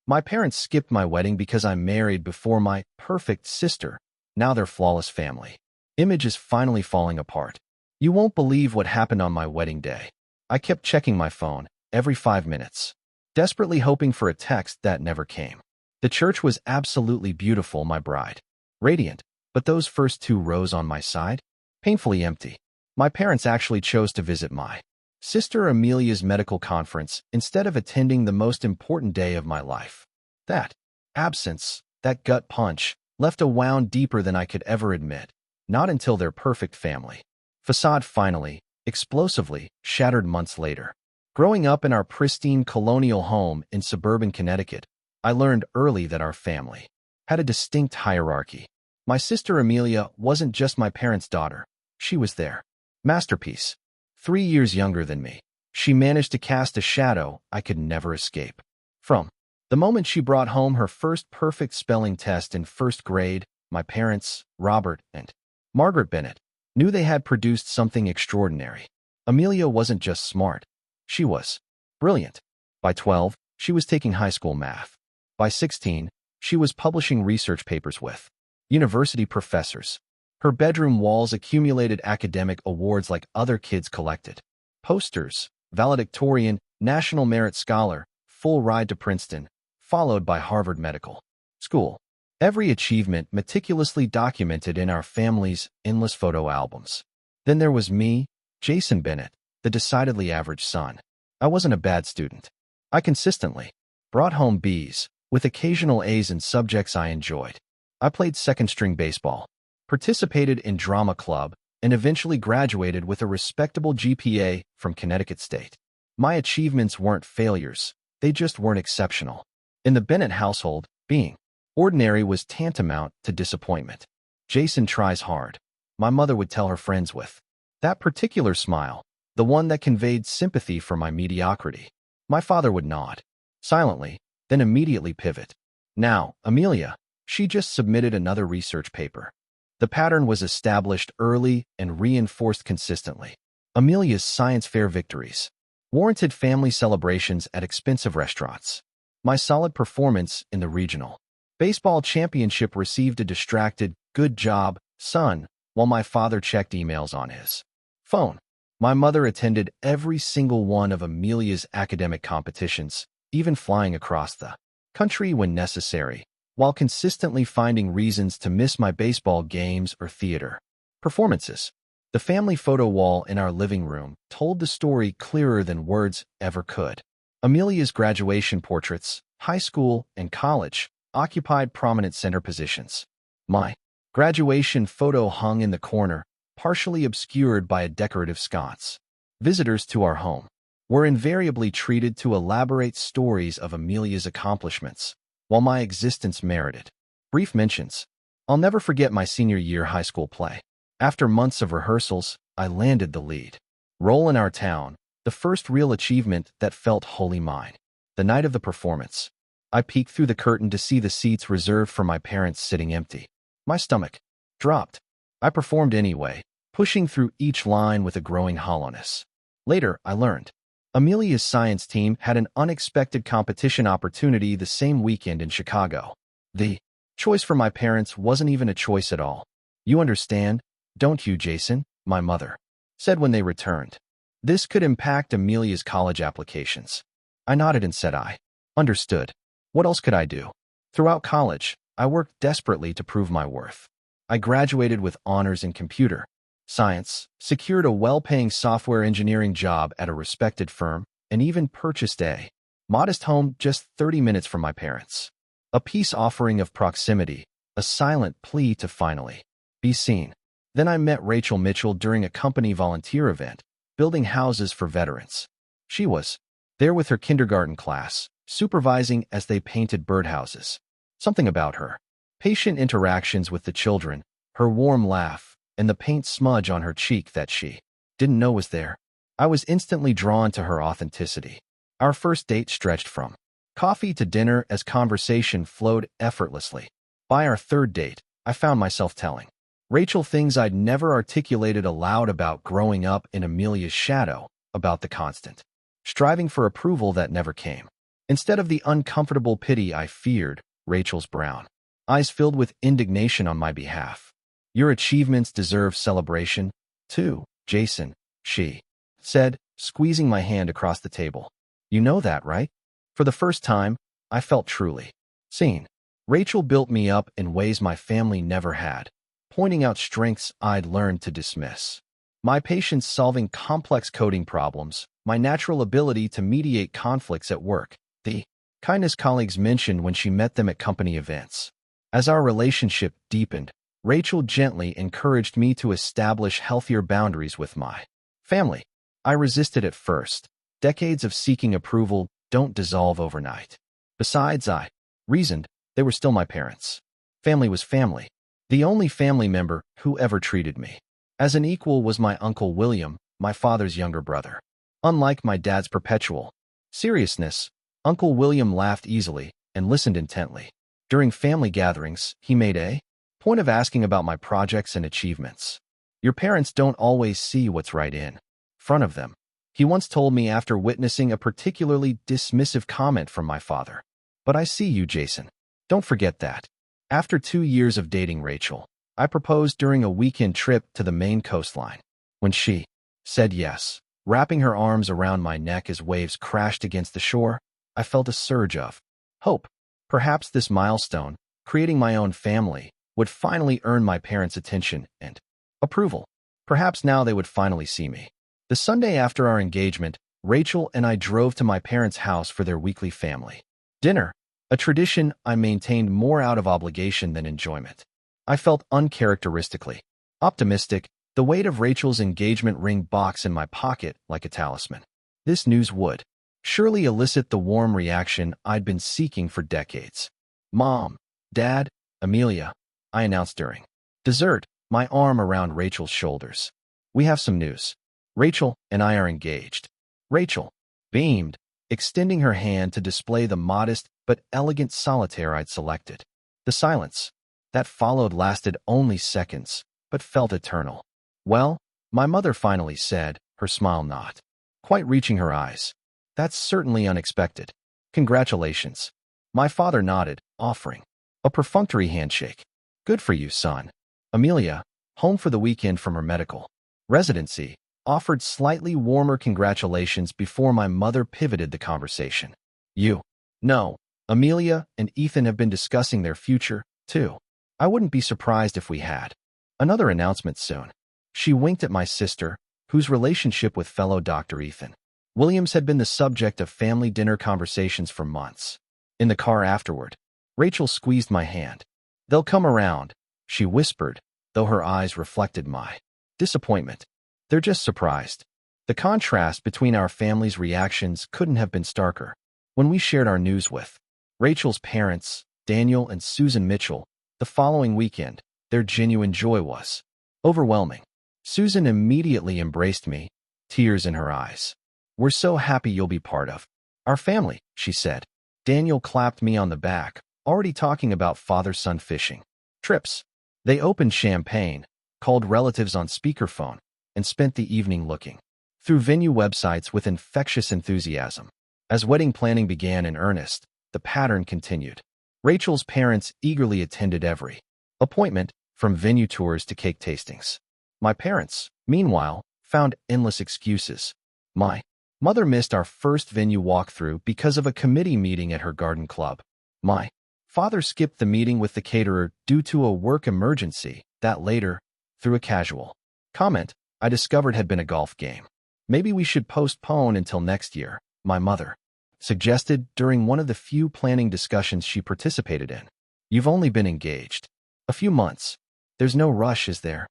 My parents skipped my wedding because I married before my perfect sister. Now they're flawless family. Image is finally falling apart. You won't believe what happened on my wedding day. I kept checking my phone every 5 minutes, desperately hoping for a text that never came. The church was absolutely beautiful, my bride. Radiant, but those first 2 rows on my side? Painfully empty. My parents actually chose to visit my sister Amelia's medical conference instead of attending the most important day of my life. That absence, that gut punch, left a wound deeper than I could ever admit. Not until their perfect family facade finally, explosively, shattered months later. Growing up in our pristine colonial home in suburban Connecticut, I learned early that our family had a distinct hierarchy. My sister Amelia wasn't just my parents' daughter. She was their masterpiece. 3 years younger than me, she managed to cast a shadow I could never escape from. The moment she brought home her first perfect spelling test in first grade, my parents, Robert and Margaret Bennett, knew they had produced something extraordinary. Amelia wasn't just smart. She was brilliant. By 12, she was taking high school math. By 16, she was publishing research papers with university professors. Her bedroom walls accumulated academic awards like other kids collected. Posters, valedictorian, National Merit Scholar, full ride to Princeton, followed by Harvard Medical School. Every achievement meticulously documented in our family's endless photo albums. Then there was me, Jason Bennett, the decidedly average son. I wasn't a bad student. I consistently brought home B's, with occasional A's in subjects I enjoyed. I played second-string baseball, participated in drama club, and eventually graduated with a respectable GPA from Connecticut State. My achievements weren't failures, they just weren't exceptional. In the Bennett household, being ordinary was tantamount to disappointment. Jason tries hard, my mother would tell her friends with that particular smile, the one that conveyed sympathy for my mediocrity. My father would nod, silently, then immediately pivot. Now, Amelia, she just submitted another research paper. The pattern was established early and reinforced consistently. Amelia's science fair victories warranted family celebrations at expensive restaurants. My solid performance in the regional baseball championship received a distracted, "Good job, son," while my father checked emails on his phone. My mother attended every single one of Amelia's academic competitions, even flying across the country when necessary, while consistently finding reasons to miss my baseball games or theater performances. The family photo wall in our living room told the story clearer than words ever could. Amelia's graduation portraits, high school and college, occupied prominent center positions. My graduation photo hung in the corner, partially obscured by a decorative sconce. Visitors to our home were invariably treated to elaborate stories of Amelia's accomplishments, while my existence merited brief mentions. I'll never forget my senior year high school play. After months of rehearsals, I landed the lead role in our town, the first real achievement that felt wholly mine. The night of the performance, I peeked through the curtain to see the seats reserved for my parents sitting empty. My stomach dropped. I performed anyway, pushing through each line with a growing hollowness. Later, I learned Amelia's science team had an unexpected competition opportunity the same weekend in Chicago. The choice for my parents wasn't even a choice at all. "You understand, don't you, Jason?" my mother said when they returned. "This could impact Amelia's college applications." I nodded and said I understood. What else could I do? Throughout college, I worked desperately to prove my worth. I graduated with honors in computer science, secured a well-paying software engineering job at a respected firm, and even purchased a modest home just 30 minutes from my parents. A peace offering of proximity, a silent plea to finally be seen. Then I met Rachel Mitchell during a company volunteer event, building houses for veterans. She was there with her kindergarten class, supervising as they painted birdhouses. Something about her patient interactions with the children, her warm laugh, and the paint smudge on her cheek that she didn't know was there. I was instantly drawn to her authenticity. Our first date stretched from coffee to dinner as conversation flowed effortlessly. By our third date, I found myself telling Rachel things I'd never articulated aloud about growing up in Amelia's shadow, about the constant striving for approval that never came. Instead of the uncomfortable pity I feared, Rachel's brown eyes filled with indignation on my behalf. Your achievements deserve celebration, too, Jason, she said, squeezing my hand across the table. You know that, right? For the first time, I felt truly seen. Rachel built me up in ways my family never had, pointing out strengths I'd learned to dismiss. My patience solving complex coding problems, my natural ability to mediate conflicts at work, the kindness colleagues mentioned when she met them at company events. As our relationship deepened, Rachel gently encouraged me to establish healthier boundaries with my family. I resisted at first. Decades of seeking approval don't dissolve overnight. Besides, I reasoned they were still my parents. Family was family. The only family member who ever treated me as an equal was my Uncle William, my father's younger brother. Unlike my dad's perpetual seriousness, Uncle William laughed easily and listened intently. During family gatherings, he made a point of asking about my projects and achievements. Your parents don't always see what's right in front of them, he once told me after witnessing a particularly dismissive comment from my father. But I see you, Jason. Don't forget that. After 2 years of dating Rachel, I proposed during a weekend trip to the Maine coastline. When she said yes, wrapping her arms around my neck as waves crashed against the shore, I felt a surge of hope. Perhaps this milestone, creating my own family, would finally earn my parents' attention and approval. Perhaps now they would finally see me. The Sunday after our engagement, Rachel and I drove to my parents' house for their weekly family dinner, a tradition I maintained more out of obligation than enjoyment. I felt uncharacteristically optimistic, the weight of Rachel's engagement ring box in my pocket like a talisman. This news would surely elicit the warm reaction I'd been seeking for decades. Mom, Dad, Amelia, I announced during dessert, my arm around Rachel's shoulders. We have some news. Rachel and I are engaged. Rachel beamed, extending her hand to display the modest but elegant solitaire I'd selected. The silence that followed lasted only seconds, but felt eternal. Well, my mother finally said, her smile not quite reaching her eyes. That's certainly unexpected. Congratulations. My father nodded, offering a perfunctory handshake. Good for you, son. Amelia, home for the weekend from her medical residency, offered slightly warmer congratulations before my mother pivoted the conversation. You know, Amelia and Ethan have been discussing their future, too. I wouldn't be surprised if we had another announcement soon. She winked at my sister, whose relationship with fellow Dr. Ethan Williams had been the subject of family dinner conversations for months. In the car afterward, Rachel squeezed my hand. They'll come around, she whispered, though her eyes reflected my disappointment. They're just surprised. The contrast between our family's reactions couldn't have been starker. When we shared our news with Rachel's parents, Daniel and Susan Mitchell, the following weekend, their genuine joy was overwhelming. Susan immediately embraced me, tears in her eyes. We're so happy you'll be part of our family, she said. Daniel clapped me on the back, already talking about father-son fishing trips. They opened champagne, called relatives on speakerphone, and spent the evening looking through venue websites with infectious enthusiasm. As wedding planning began in earnest, the pattern continued. Rachel's parents eagerly attended every appointment, from venue tours to cake tastings. My parents, meanwhile, found endless excuses. My mother missed our first venue walkthrough because of a committee meeting at her garden club. My father skipped the meeting with the caterer due to a work emergency that later, through a casual comment, I discovered had been a golf game. Maybe we should postpone until next year, my mother suggested during one of the few planning discussions she participated in. You've only been engaged a few months. There's no rush, is there?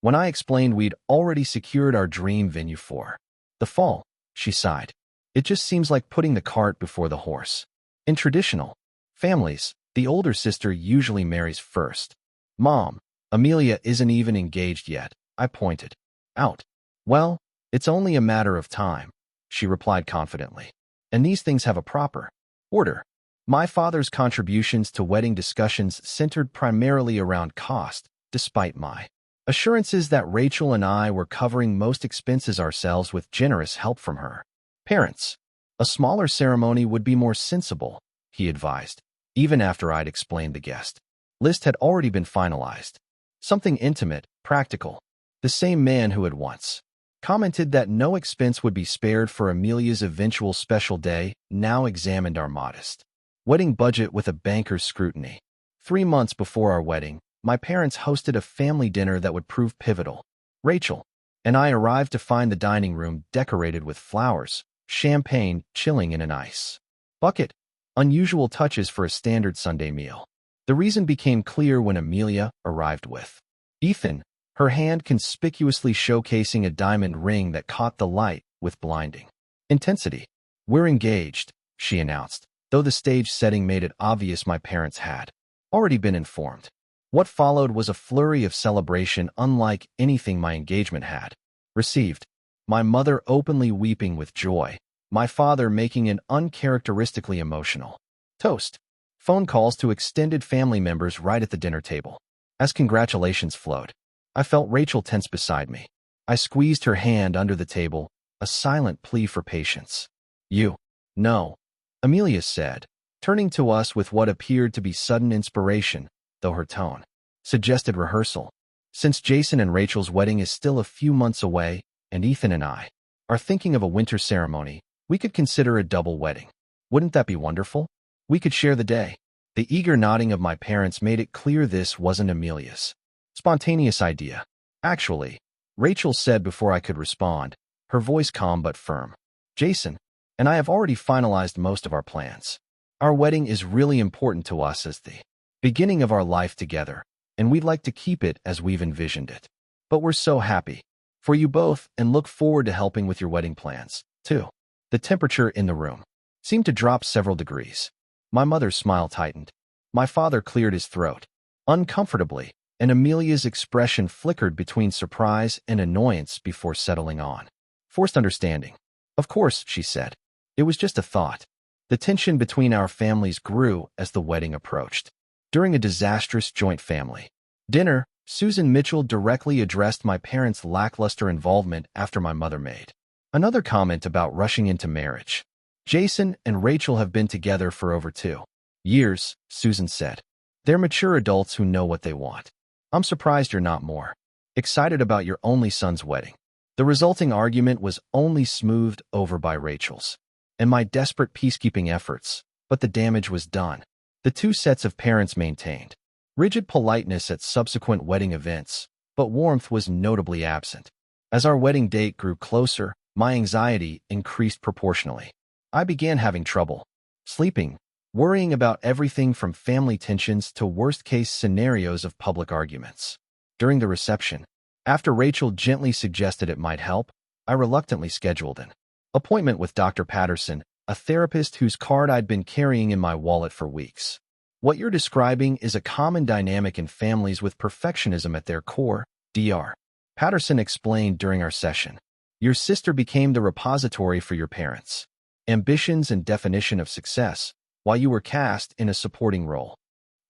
When I explained we'd already secured our dream venue for the fall, she sighed. It just seems like putting the cart before the horse. In traditional families, the older sister usually marries first. Mom, Amelia isn't even engaged yet, I pointed out. Well, it's only a matter of time, she replied confidently. And these things have a proper order. My father's contributions to wedding discussions centered primarily around cost, despite my assurances that Rachel and I were covering most expenses ourselves with generous help from her parents. A A smaller ceremony would be more sensible, he advised, even after I'd explained the guest list had already been finalized. Something intimate, practical. The same man who had once commented that no expense would be spared for Amelia's eventual special day now examined our modest wedding budget with a banker's scrutiny. 3 months before our wedding, my parents hosted a family dinner that would prove pivotal. Rachel and I arrived to find the dining room decorated with flowers, champagne chilling in an ice bucket. Unusual touches for a standard Sunday meal. The reason became clear when Amelia arrived with Ethan, her hand conspicuously showcasing a diamond ring that caught the light with blinding intensity. "We're engaged," she announced, though the stage setting made it obvious my parents had already been informed. What followed was a flurry of celebration unlike anything my engagement had received. My mother openly weeping with joy, my father making an uncharacteristically emotional toast. Phone calls to extended family members right at the dinner table. As congratulations flowed, I felt Rachel tense beside me. I squeezed her hand under the table, a silent plea for patience. "You know," Amelia said, turning to us with what appeared to be sudden inspiration, though her tone suggested rehearsal. "Since Jason and Rachel's wedding is still a few months away, and Ethan and I are thinking of a winter ceremony, we could consider a double wedding. Wouldn't that be wonderful? We could share the day." The eager nodding of my parents made it clear this wasn't Amelia's spontaneous idea. "Actually," Rachel said before I could respond, her voice calm but firm, "Jason and I have already finalized most of our plans. Our wedding is really important to us as the beginning of our life together, and we'd like to keep it as we've envisioned it. But we're so happy for you both and look forward to helping with your wedding plans, too." The temperature in the room seemed to drop several degrees. My mother's smile tightened. My father cleared his throat uncomfortably, and Amelia's expression flickered between surprise and annoyance before settling on forced understanding. "Of course," she said. "It was just a thought." The tension between our families grew as the wedding approached. During a disastrous joint family dinner, Susan Mitchell directly addressed my parents' lackluster involvement after my mother made another comment about rushing into marriage. "Jason and Rachel have been together for over 2 years, Susan said. "They're mature adults who know what they want. I'm surprised you're not more excited about your only son's wedding." The resulting argument was only smoothed over by Rachel's and my desperate peacekeeping efforts, but the damage was done. The two sets of parents maintained rigid politeness at subsequent wedding events, but warmth was notably absent. As our wedding date grew closer, my anxiety increased proportionally. I began having trouble sleeping, worrying about everything from family tensions to worst-case scenarios of public arguments. During the reception, after Rachel gently suggested it might help, I reluctantly scheduled an appointment with Dr. Patterson, a therapist whose card I'd been carrying in my wallet for weeks. "What you're describing is a common dynamic in families with perfectionism at their core," Dr. Patterson explained during our session. "Your sister became the repository for your parents' ambitions and definition of success, while you were cast in a supporting role.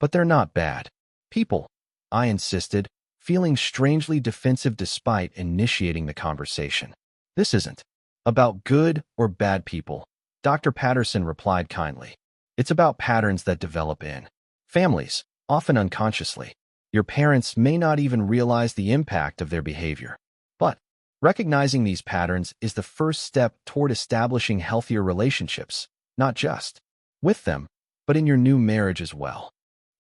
But they're not bad people," I insisted, feeling strangely defensive despite initiating the conversation. "This isn't about good or bad people," Dr. Patterson replied kindly. "It's about patterns that develop in families, often unconsciously. Your parents may not even realize the impact of their behavior. But recognizing these patterns is the first step toward establishing healthier relationships, not just with them, but in your new marriage as well."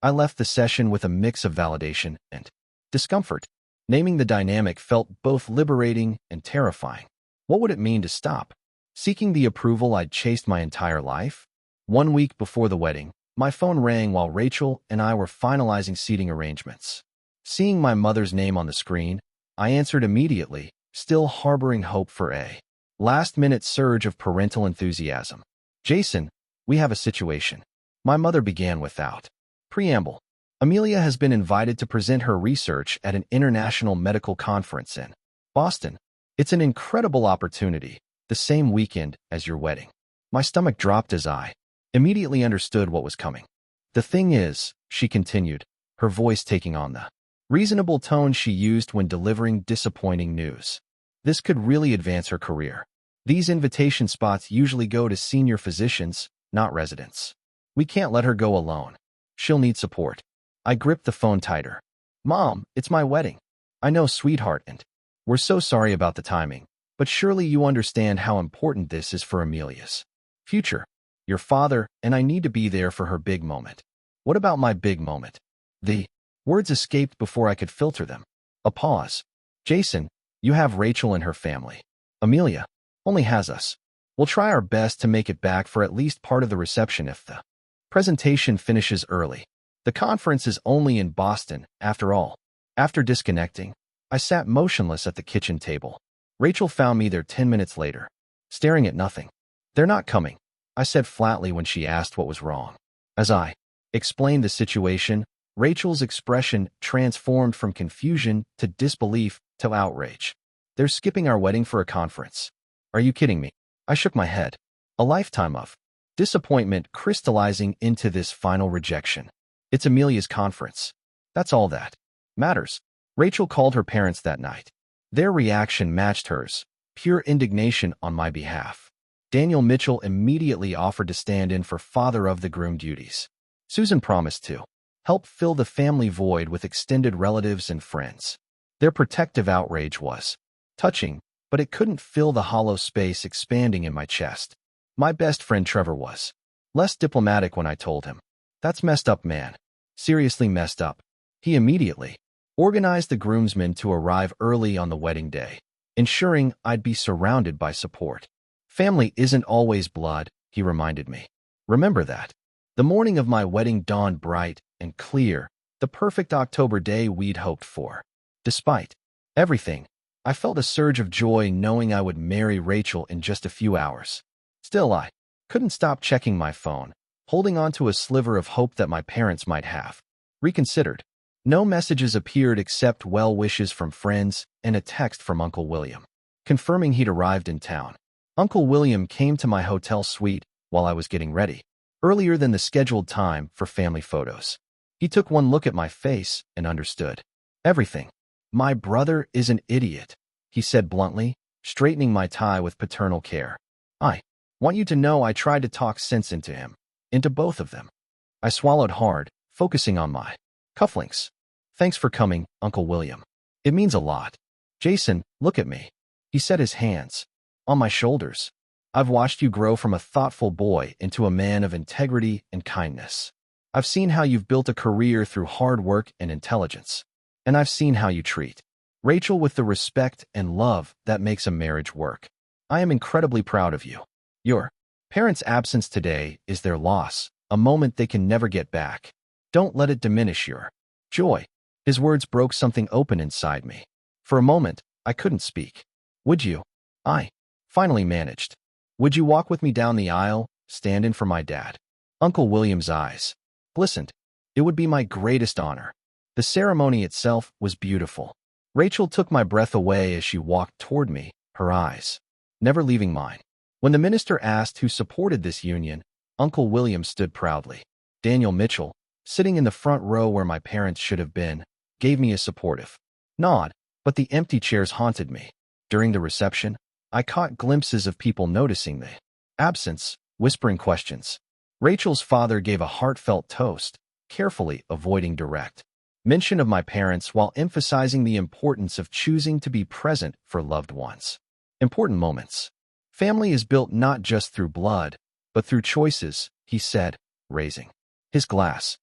I left the session with a mix of validation and discomfort. Naming the dynamic felt both liberating and terrifying. What would it mean to stop seeking the approval I'd chased my entire life? 1 week before the wedding, my phone rang while Rachel and I were finalizing seating arrangements. Seeing my mother's name on the screen, I answered immediately, still harboring hope for a last-minute surge of parental enthusiasm. "Jason, we have a situation," my mother began without preamble. "Amelia has been invited to present her research at an international medical conference in Boston. It's an incredible opportunity, the same weekend as your wedding." My stomach dropped as I immediately understood what was coming. "The thing is," she continued, her voice taking on the reasonable tone she used when delivering disappointing news, "this could really advance her career. These invitation spots usually go to senior physicians, not residents. We can't let her go alone. She'll need support. I gripped the phone tighter. Mom, it's my wedding. I know, sweetheart, and we're so sorry about the timing, but surely you understand how important this is for Amelia's future. Your father and I need to be there for her big moment. What about my big moment? The words escaped before I could filter them. A pause. Jason, you have Rachel and her family. Amelia only has us. We'll try our best to make it back for at least part of the reception if the presentation finishes early. The conference is only in Boston, after all. After disconnecting, I sat motionless at the kitchen table. Rachel found me there 10 minutes later, staring at nothing. They're not coming, I said flatly when she asked what was wrong. As I explained the situation, Rachel's expression transformed from confusion to disbelief to outrage. They're skipping our wedding for a conference. Are you kidding me? I shook my head. A lifetime of disappointment crystallizing into this final rejection. It's Amelia's conference. That's all that matters. Rachel called her parents that night. Their reaction matched hers, pure indignation on my behalf. Daniel Mitchell immediately offered to stand in for father of the groom duties. Susan promised to help fill the family void with extended relatives and friends. Their protective outrage was touching, but it couldn't fill the hollow space expanding in my chest. My best friend Trevor was less diplomatic when I told him. That's messed up, man. Seriously messed up. He immediately organized the groomsmen to arrive early on the wedding day, ensuring I'd be surrounded by support. Family isn't always blood, he reminded me. Remember that. The morning of my wedding dawned bright and clear, the perfect October day we'd hoped for. Despite everything, I felt a surge of joy knowing I would marry Rachel in just a few hours. Still, I couldn't stop checking my phone, holding on to a sliver of hope that my parents might have reconsidered. No messages appeared except well wishes from friends and a text from Uncle William, confirming he'd arrived in town. Uncle William came to my hotel suite while I was getting ready, earlier than the scheduled time for family photos. He took one look at my face and understood everything. My brother is an idiot, he said bluntly, straightening my tie with paternal care. I want you to know I tried to talk sense into him, into both of them. I swallowed hard, focusing on my cufflinks. Thanks for coming, Uncle William. It means a lot. Jason, look at me. He set his hands on my shoulders. I've watched you grow from a thoughtful boy into a man of integrity and kindness. I've seen how you've built a career through hard work and intelligence. And I've seen how you treat Rachel with the respect and love that makes a marriage work. I am incredibly proud of you. Your parents' absence today is their loss, a moment they can never get back. Don't let it diminish your joy. His words broke something open inside me. For a moment, I couldn't speak. Would you? I finally managed. Would you walk with me down the aisle, stand in for my dad? Uncle William's eyes glistened. It would be my greatest honor. The ceremony itself was beautiful. Rachel took my breath away as she walked toward me, her eyes never leaving mine. When the minister asked who supported this union, Uncle William stood proudly. Daniel Mitchell, sitting in the front row where my parents should have been, gave me a supportive nod, but the empty chairs haunted me. During the reception, I caught glimpses of people noticing the absence, whispering questions. Rachel's father gave a heartfelt toast, carefully avoiding direct mention of my parents while emphasizing the importance of choosing to be present for loved ones. Important moments. Family is built not just through blood, but through choices, he said, raising his glass.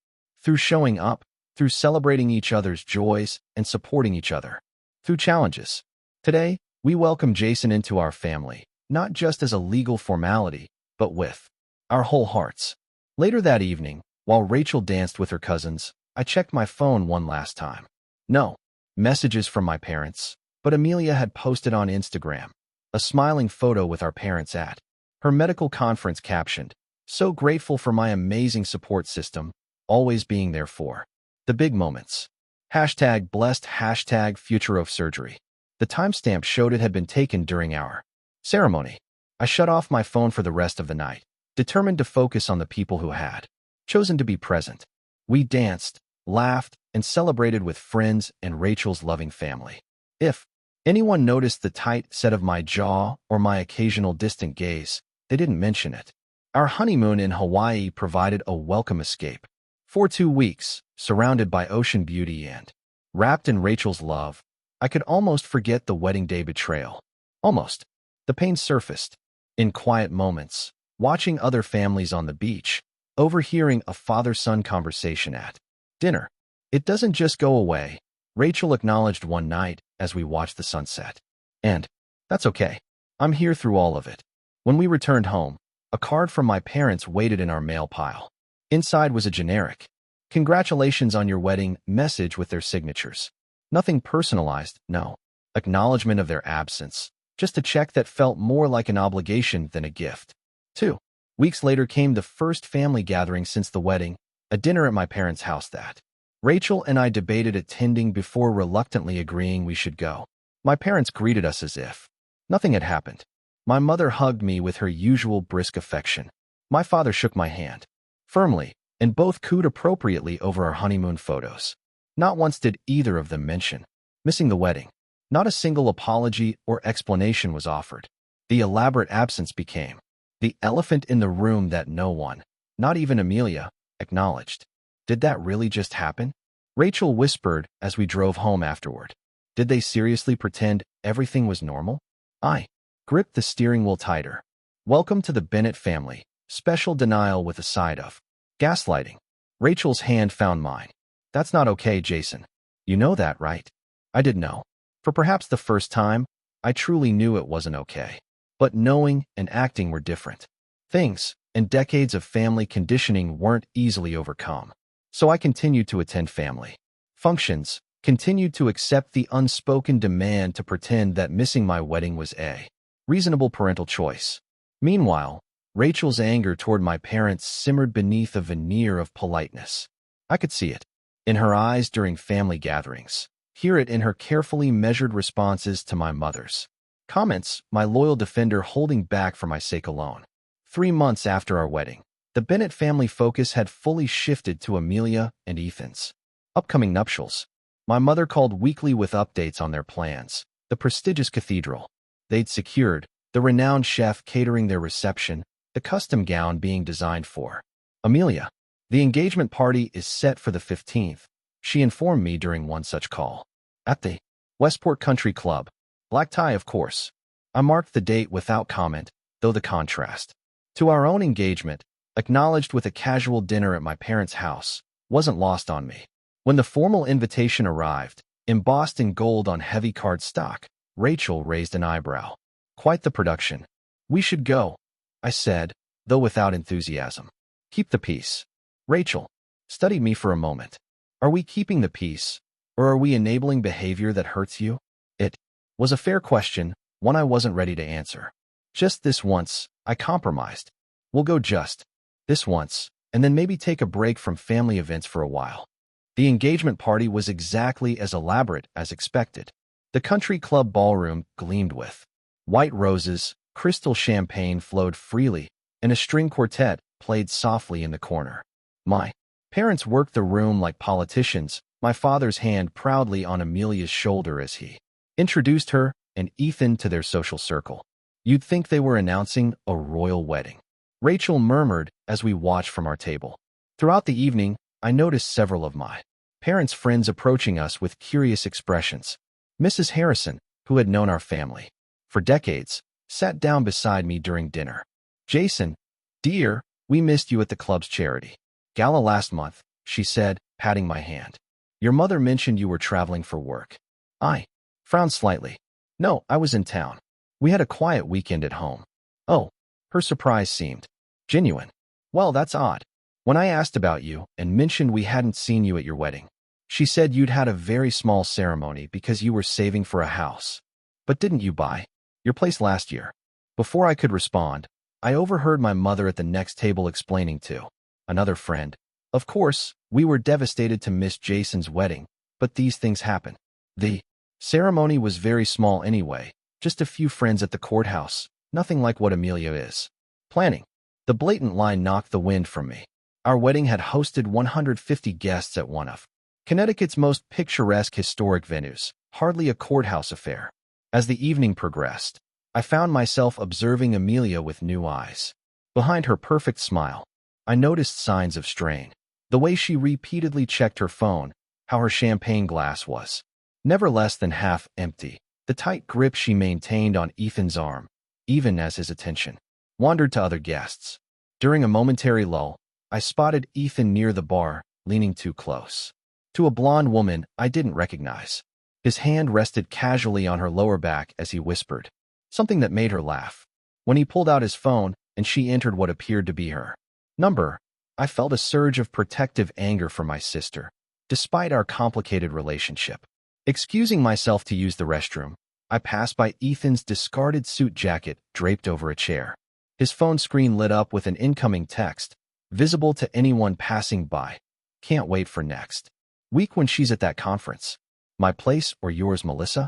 Through showing up, through celebrating each other's joys and supporting each other. Through challenges. Today, we welcome Jason into our family, not just as a legal formality, but with our whole hearts. Later that evening, while Rachel danced with her cousins, I checked my phone one last time. No messages from my parents, but Amelia had posted on Instagram a smiling photo with our parents at her medical conference captioned, "So grateful for my amazing support system, always being there for the big moments. Hashtag blessed, hashtag future of surgery." The timestamp showed it had been taken during our ceremony. I shut off my phone for the rest of the night, determined to focus on the people who had chosen to be present. We danced, laughed, and celebrated with friends and Rachel's loving family. If Anyone noticed the tight set of my jaw or my occasional distant gaze? They didn't mention it. Our honeymoon in Hawaii provided a welcome escape. For 2 weeks, surrounded by ocean beauty and wrapped in Rachel's love, I could almost forget the wedding day betrayal. Almost. The pain surfaced. In quiet moments, watching other families on the beach, overhearing a father-son conversation at dinner. It doesn't just go away, Rachel acknowledged one night as we watched the sunset. And that's okay. I'm here through all of it. When we returned home, a card from my parents waited in our mail pile. Inside was a generic, "Congratulations on your wedding" message with their signatures. Nothing personalized, no. Acknowledgement of their absence. Just a check that felt more like an obligation than a gift. 2 weeks later came the first family gathering since the wedding, a dinner at my parents' house that Rachel and I debated attending before reluctantly agreeing we should go. My parents greeted us as if nothing had happened. My mother hugged me with her usual brisk affection. My father shook my hand firmly, and both cooed appropriately over our honeymoon photos. Not once did either of them mention missing the wedding. Not a single apology or explanation was offered. The elaborate absence became the elephant in the room that no one, not even Amelia, acknowledged. Did that really just happen? Rachel whispered as we drove home afterward. Did they seriously pretend everything was normal? I gripped the steering wheel tighter. Welcome to the Bennett family. Special denial with a side of gaslighting. Rachel's hand found mine. That's not okay, Jason. You know that, right? I did know. For perhaps the first time, I truly knew it wasn't okay. But knowing and acting were different things, and decades of family conditioning weren't easily overcome. So I continued to attend family functions, continued to accept the unspoken demand to pretend that missing my wedding was a reasonable parental choice. Meanwhile, Rachel's anger toward my parents simmered beneath a veneer of politeness. I could see it in her eyes during family gatherings, hear it in her carefully measured responses to my mother's comments, my loyal defender holding back for my sake alone. 3 months after our wedding, the Bennett family focus had fully shifted to Amelia and Ethan's upcoming nuptials. My mother called weekly with updates on their plans, the prestigious cathedral they'd secured, the renowned chef catering their reception, the custom gown being designed for Amelia. The engagement party is set for the 15th, she informed me during one such call. At the Westport Country Club. Black tie, of course. I marked the date without comment, though the contrast to our own engagement, acknowledged with a casual dinner at my parents' house, wasn't lost on me. When the formal invitation arrived, embossed in gold on heavy cardstock, Rachel raised an eyebrow. Quite the production. We should go, I said, though without enthusiasm. Keep the peace. Rachel studied me for a moment. Are we keeping the peace, or are we enabling behavior that hurts you? It was a fair question, one I wasn't ready to answer. Just this once, I compromised. We'll go just this once, and then maybe take a break from family events for a while. The engagement party was exactly as elaborate as expected. The country club ballroom gleamed with white roses, crystal champagne flowed freely, and a string quartet played softly in the corner. My parents worked the room like politicians, my father's hand proudly on Amelia's shoulder as he introduced her and Ethan to their social circle. You'd think they were announcing a royal wedding, Rachel murmured as we watched from our table. Throughout the evening, I noticed several of my parents' friends approaching us with curious expressions. Mrs. Harrison, who had known our family for decades, sat down beside me during dinner. Jason, dear, we missed you at the club's charity gala last month, she said, patting my hand. Your mother mentioned you were traveling for work. I frowned slightly. No, I was in town. We had a quiet weekend at home. Oh, her surprise seemed genuine. Well, that's odd. When I asked about you and mentioned we hadn't seen you at your wedding, she said you'd had a very small ceremony because you were saving for a house. But didn't you buy your place last year? Before I could respond, I overheard my mother at the next table explaining to another friend. Of course, we were devastated to miss Jason's wedding, but these things happen. The ceremony was very small anyway, just a few friends at the courthouse, nothing like what Amelia is planning. The blatant lie knocked the wind from me. Our wedding had hosted 150 guests at one of Connecticut's most picturesque historic venues, hardly a courthouse affair. As the evening progressed, I found myself observing Amelia with new eyes. Behind her perfect smile, I noticed signs of strain. The way she repeatedly checked her phone, how her champagne glass was never less than half empty, the tight grip she maintained on Ethan's arm, even as his attention wandered to other guests. During a momentary lull, I spotted Ethan near the bar, leaning too close to a blonde woman I didn't recognize. His hand rested casually on her lower back as he whispered something that made her laugh. When he pulled out his phone and she entered what appeared to be her number, I felt a surge of protective anger for my sister, despite our complicated relationship. Excusing myself to use the restroom, I passed by Ethan's discarded suit jacket draped over a chair. His phone screen lit up with an incoming text, visible to anyone passing by. Can't wait for next week when she's at that conference. My place or yours, Melissa?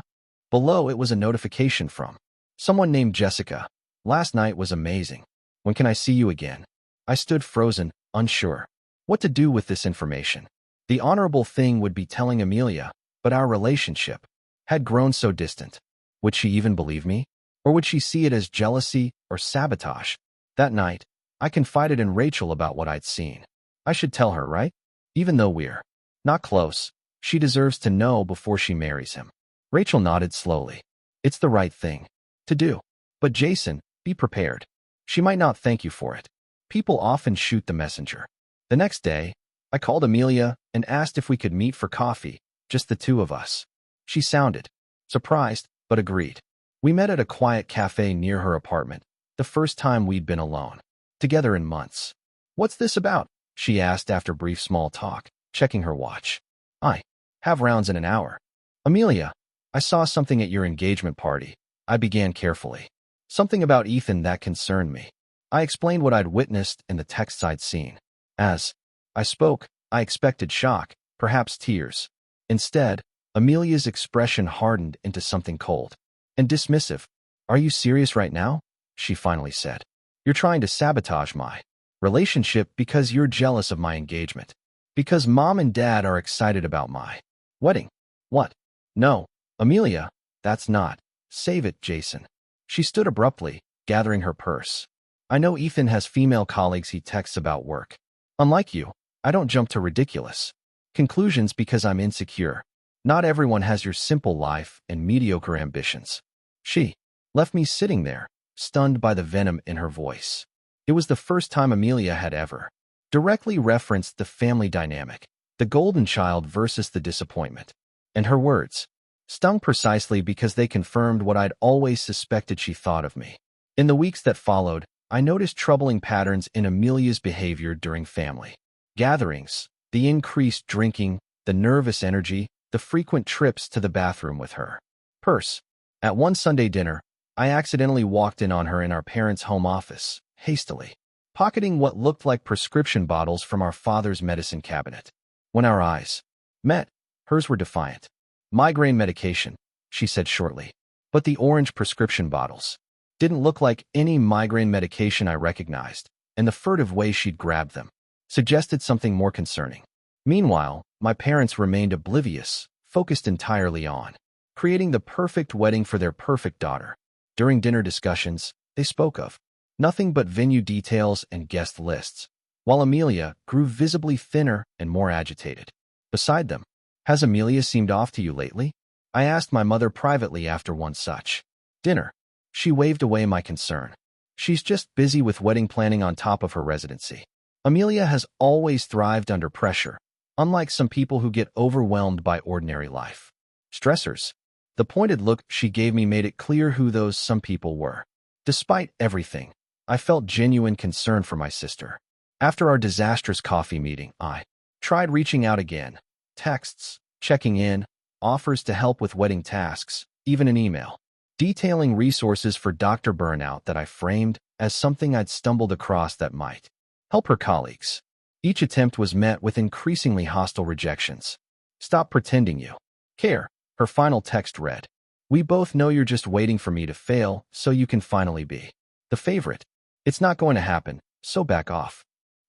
Below it was a notification from someone named Jessica. Last night was amazing. When can I see you again? I stood frozen, unsure what to do with this information. The honorable thing would be telling Amelia, but our relationship had grown so distant. Would she even believe me? Or would she see it as jealousy or sabotage? That night, I confided in Rachel about what I'd seen. I should tell her, right? Even though we're not close, she deserves to know before she marries him. Rachel nodded slowly. It's the right thing to do. But Jason, be prepared. She might not thank you for it. People often shoot the messenger. The next day, I called Amelia and asked if we could meet for coffee, just the two of us. She sounded surprised, but agreed. We met at a quiet cafe near her apartment, the first time we'd been alone together in months. What's this about? She asked after brief small talk, checking her watch. I have rounds in an hour. Amelia, I saw something at your engagement party. I began carefully. Something about Ethan that concerned me. I explained what I'd witnessed in the texts I'd seen. As I spoke, I expected shock, perhaps tears. Instead, Amelia's expression hardened into something cold and dismissive. Are you serious right now? She finally said. You're trying to sabotage my relationship because you're jealous of my engagement. Because mom and dad are excited about my wedding. What? No, Amelia, that's not. Save it, Jason. She stood abruptly, gathering her purse. I know Ethan has female colleagues he texts about work. Unlike you, I don't jump to ridiculous conclusions because I'm insecure. Not everyone has your simple life and mediocre ambitions. She left me sitting there, stunned by the venom in her voice. It was the first time Amelia had ever directly referenced the family dynamic, the golden child versus the disappointment. And her words stung precisely because they confirmed what I'd always suspected she thought of me. In the weeks that followed, I noticed troubling patterns in Amelia's behavior during family gatherings, the increased drinking, the nervous energy, the frequent trips to the bathroom with her purse. At one Sunday dinner, I accidentally walked in on her in our parents' home office, hastily pocketing what looked like prescription bottles from our father's medicine cabinet. When our eyes met, hers were defiant. Migraine medication, she said shortly. But the orange prescription bottles didn't look like any migraine medication I recognized, and the furtive way she'd grabbed them suggested something more concerning. Meanwhile, my parents remained oblivious, focused entirely on creating the perfect wedding for their perfect daughter. During dinner discussions, they spoke of nothing but venue details and guest lists, while Amelia grew visibly thinner and more agitated. Beside them, has Amelia seemed off to you lately? I asked my mother privately after one such dinner. She waved away my concern. She's just busy with wedding planning on top of her residency. Amelia has always thrived under pressure, unlike some people who get overwhelmed by ordinary life stressors. The pointed look she gave me made it clear who those some people were. Despite everything, I felt genuine concern for my sister. After our disastrous coffee meeting, I tried reaching out again. Texts, checking in, offers to help with wedding tasks, even an email detailing resources for Dr. Burnout that I framed as something I'd stumbled across that might help her colleagues. Each attempt was met with increasingly hostile rejections. Stop pretending you care, her final text read. We both know you're just waiting for me to fail so you can finally be the favorite. It's not going to happen, so back off.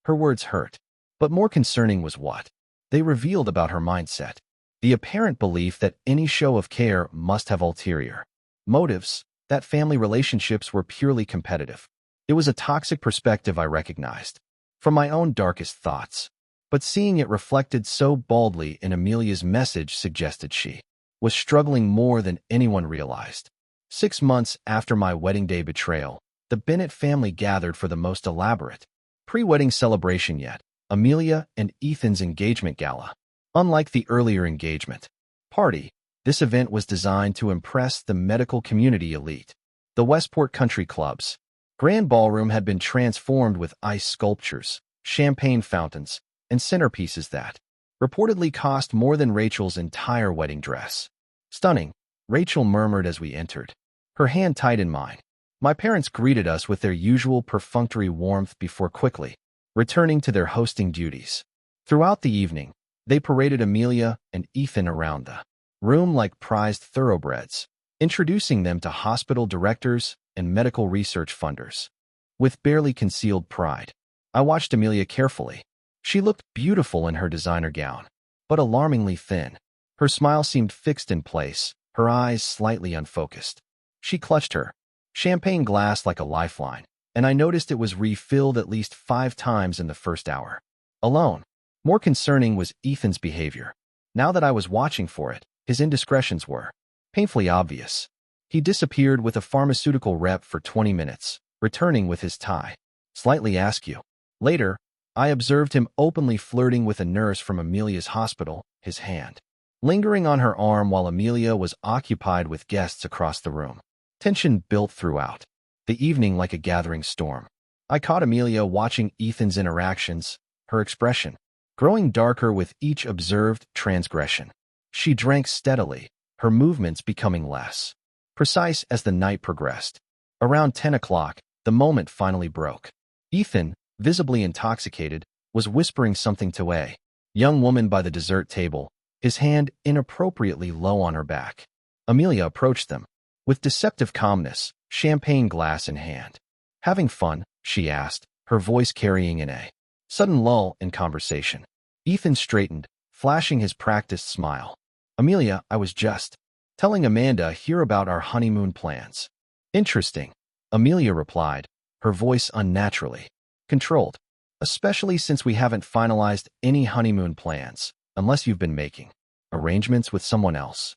Her words hurt. But more concerning was what they revealed about her mindset. The apparent belief that any show of care must have ulterior motives, that family relationships were purely competitive. It was a toxic perspective I recognized from my own darkest thoughts. But seeing it reflected so baldly in Amelia's message suggested she was struggling more than anyone realized. 6 months after my wedding day betrayal, the Bennett family gathered for the most elaborate pre-wedding celebration yet, Amelia and Ethan's engagement gala. Unlike the earlier engagement party, this event was designed to impress the medical community elite. The Westport Country Club's grand ballroom had been transformed with ice sculptures, champagne fountains, and centerpieces that reportedly cost more than Rachel's entire wedding dress. Stunning, Rachel murmured as we entered, her hand tight in mine. My parents greeted us with their usual perfunctory warmth before quickly returning to their hosting duties. Throughout the evening, they paraded Amelia and Ethan around the room like prized thoroughbreds, introducing them to hospital directors and medical research funders. With barely concealed pride, I watched Amelia carefully. She looked beautiful in her designer gown, but alarmingly thin. Her smile seemed fixed in place, her eyes slightly unfocused. She clutched her champagne glass like a lifeline, and I noticed it was refilled at least 5 times in the first hour alone. More concerning was Ethan's behavior. Now that I was watching for it, his indiscretions were painfully obvious. He disappeared with a pharmaceutical rep for 20 minutes, returning with his tie slightly askew. Later, I observed him openly flirting with a nurse from Amelia's hospital, his hand lingering on her arm while Amelia was occupied with guests across the room. Tension built throughout the evening like a gathering storm. I caught Amelia watching Ethan's interactions, her expression growing darker with each observed transgression. She drank steadily, her movements becoming less precise as the night progressed. Around 10 o'clock, the moment finally broke. Ethan, visibly intoxicated, was whispering something to a young woman by the dessert table, his hand inappropriately low on her back. Amelia approached them with deceptive calmness, champagne glass in hand. "Having fun?" she asked, her voice carrying in a sudden lull in conversation. Ethan straightened, flashing his practiced smile. "Amelia, I was just telling Amanda here about our honeymoon plans." "Interesting," Amelia replied, her voice unnaturally controlled. "Especially since we haven't finalized any honeymoon plans, unless you've been making arrangements with someone else."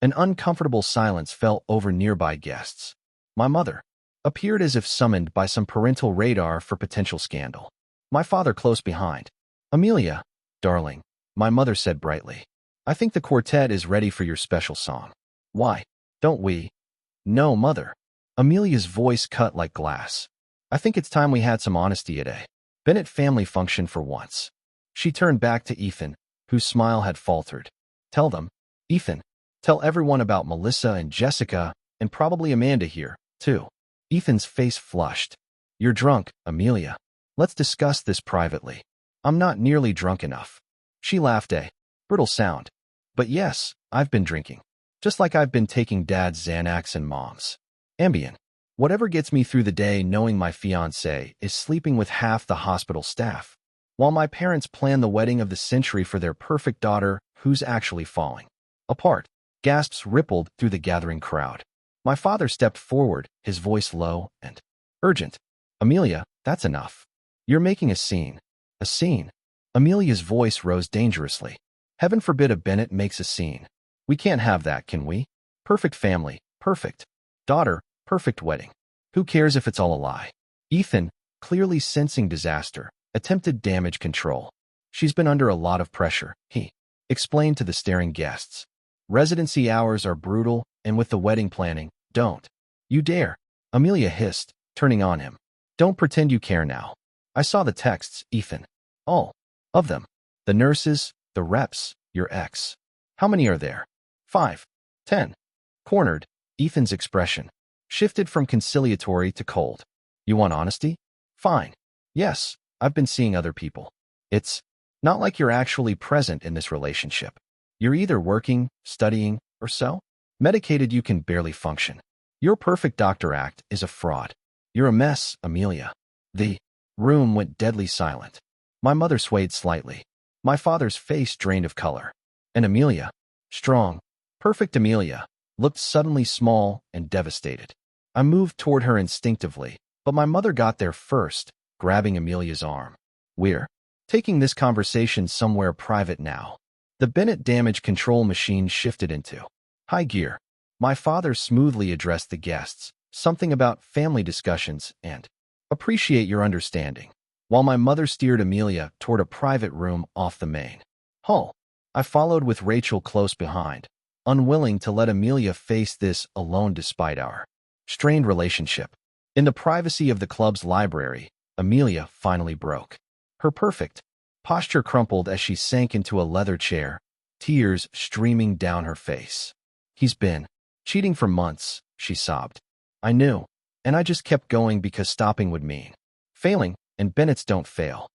An uncomfortable silence fell over nearby guests. My mother appeared as if summoned by some parental radar for potential scandal. My father close behind. "Amelia, darling," my mother said brightly, "I think the quartet is ready for your special song." "Why don't we?" "No, mother." Amelia's voice cut like glass. "I think it's time we had some honesty at a Bennett family function for once." She turned back to Ethan, whose smile had faltered. "Tell them, Ethan. Tell everyone about Melissa and Jessica, and probably Amanda here, too." Ethan's face flushed. "You're drunk, Amelia. Let's discuss this privately." "I'm not nearly drunk enough." She laughed a brittle sound. "But yes, I've been drinking. Just like I've been taking Dad's Xanax and Mom's Ambien. Whatever gets me through the day knowing my fiancé is sleeping with half the hospital staff, while my parents plan the wedding of the century for their perfect daughter who's actually falling apart." Gasps rippled through the gathering crowd. My father stepped forward, his voice low and urgent. "Amelia, that's enough. You're making a scene." "A scene?" Amelia's voice rose dangerously. "Heaven forbid a Bennett makes a scene. We can't have that, can we? Perfect family, perfect daughter, perfect wedding. Who cares if it's all a lie?" Ethan, clearly sensing disaster, attempted damage control. "She's been under a lot of pressure," he explained to the staring guests. "Residency hours are brutal, and with the wedding planning, don't you dare," Amelia hissed, turning on him. "Don't pretend you care now. I saw the texts, Ethan. All of them. The nurses, the reps, your ex. How many are there? 5, 10. Cornered, Ethan's expression shifted from conciliatory to cold. "You want honesty? Fine. Yes, I've been seeing other people. It's not like you're actually present in this relationship. You're either working, studying, or so medicated you can barely function. Your perfect doctor act is a fraud. You're a mess, Amelia." The room went deadly silent. My mother swayed slightly. My father's face drained of color. And Amelia, strong, perfect Amelia, looked suddenly small and devastated. I moved toward her instinctively, but my mother got there first, grabbing Amelia's arm. We're taking this conversation somewhere private now. The Bennett damage control machine shifted into high gear. My father smoothly addressed the guests, something about family discussions and appreciate your understanding, while my mother steered Amelia toward a private room off the main hall. I followed with Rachel close behind, unwilling to let Amelia face this alone despite our strained relationship. In the privacy of the club's library, Amelia finally broke. Her perfect posture crumpled as she sank into a leather chair, tears streaming down her face. He's been cheating for months, she sobbed. I knew, and I just kept going because stopping would mean failing, and Bennetts don't fail.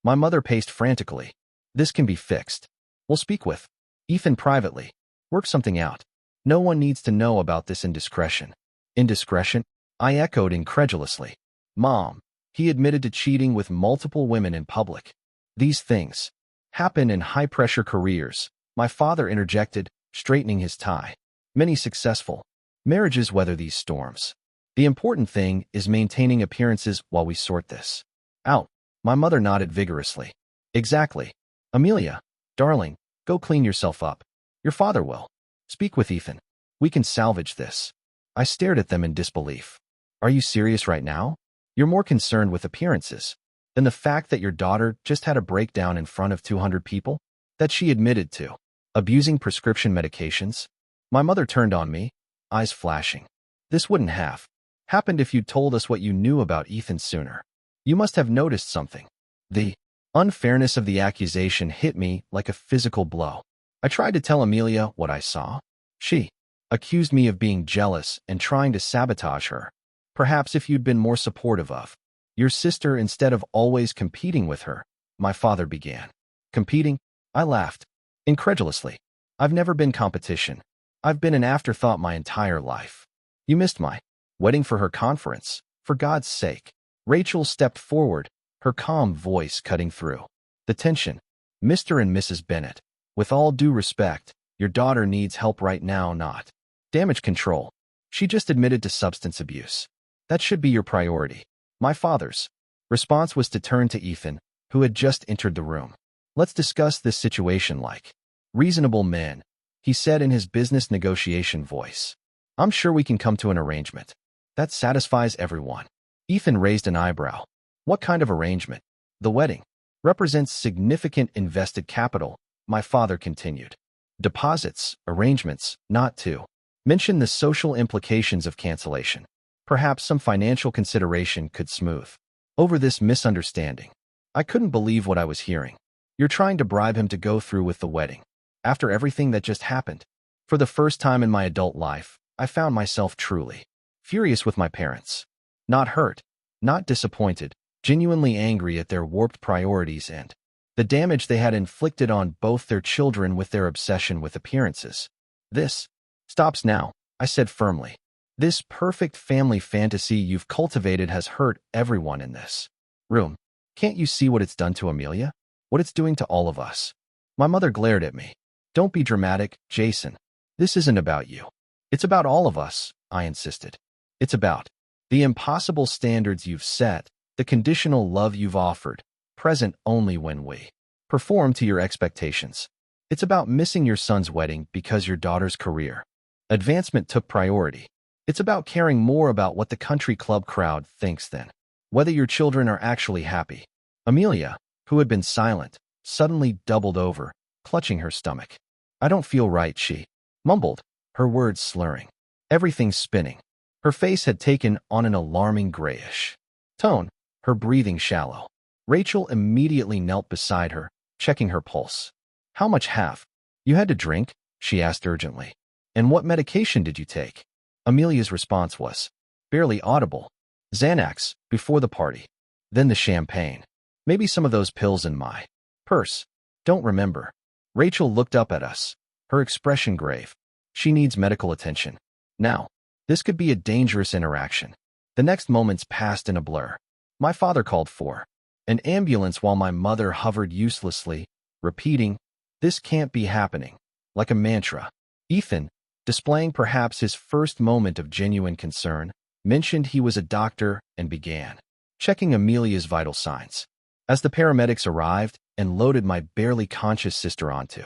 My mother paced frantically. This can be fixed. We'll speak with Ethan privately. Work something out. No one needs to know about this indiscretion. Indiscretion? I echoed incredulously. Mom, he admitted to cheating with multiple women in public. These things happen in high-pressure careers, my father interjected, straightening his tie. Many successful marriages weather these storms. The important thing is maintaining appearances while we sort this out. My mother nodded vigorously. Exactly. Amelia, darling, go clean yourself up. Your father will speak with Ethan. We can salvage this. I stared at them in disbelief. Are you serious right now? You're more concerned with appearances than the fact that your daughter just had a breakdown in front of 200 people? That she admitted to abusing prescription medications? My mother turned on me, eyes flashing. This wouldn't have happened if you'd told us what you knew about Ethan sooner. You must have noticed something. The unfairness of the accusation hit me like a physical blow. I tried to tell Amelia what I saw. She accused me of being jealous and trying to sabotage her. Perhaps if you'd been more supportive of your sister instead of always competing with her, my father began. Competing? I laughed, incredulously. I've never been competition. I've been an afterthought my entire life. You missed my wedding for her conference. For God's sake. Rachel stepped forward, her calm voice cutting through the tension. Mr. and Mrs. Bennett, with all due respect, your daughter needs help right now, not damage control. She just admitted to substance abuse. That should be your priority. My father's response was to turn to Ethan, who had just entered the room. Let's discuss this situation like reasonable men, he said in his business negotiation voice. I'm sure we can come to an arrangement that satisfies everyone. Ethan raised an eyebrow. What kind of arrangement? The wedding represents significant invested capital, my father continued. Deposits, arrangements, not to mention the social implications of cancellation. Perhaps some financial consideration could smooth over this misunderstanding. I couldn't believe what I was hearing. You're trying to bribe him to go through with the wedding. After everything that just happened. For the first time in my adult life, I found myself truly furious with my parents. Not hurt, not disappointed, genuinely angry at their warped priorities and the damage they had inflicted on both their children with their obsession with appearances. This stops now, I said firmly. This perfect family fantasy you've cultivated has hurt everyone in this room. Can't you see what it's done to Amelia? What it's doing to all of us? My mother glared at me. Don't be dramatic, Jason. This isn't about you. It's about all of us, I insisted. It's about the impossible standards you've set, the conditional love you've offered, present only when we perform to your expectations. It's about missing your son's wedding because your daughter's career advancement took priority. It's about caring more about what the country club crowd thinks than whether your children are actually happy. Amelia, who had been silent, suddenly doubled over, clutching her stomach. I don't feel right, she mumbled, her words slurring. Everything's spinning. Her face had taken on an alarming grayish tone, her breathing shallow. Rachel immediately knelt beside her, checking her pulse. How much have you had to drink? She asked urgently. And what medication did you take? Amelia's response was barely audible. Xanax, before the party. Then the champagne. Maybe some of those pills in my purse. Don't remember. Rachel looked up at us, her expression grave. She needs medical attention. Now, this could be a dangerous interaction. The next moments passed in a blur. My father called for an ambulance while my mother hovered uselessly, repeating, "This can't be happening," like a mantra. Ethan, displaying perhaps his first moment of genuine concern, mentioned he was a doctor and began checking Amelia's vital signs. As the paramedics arrived and loaded my barely conscious sister onto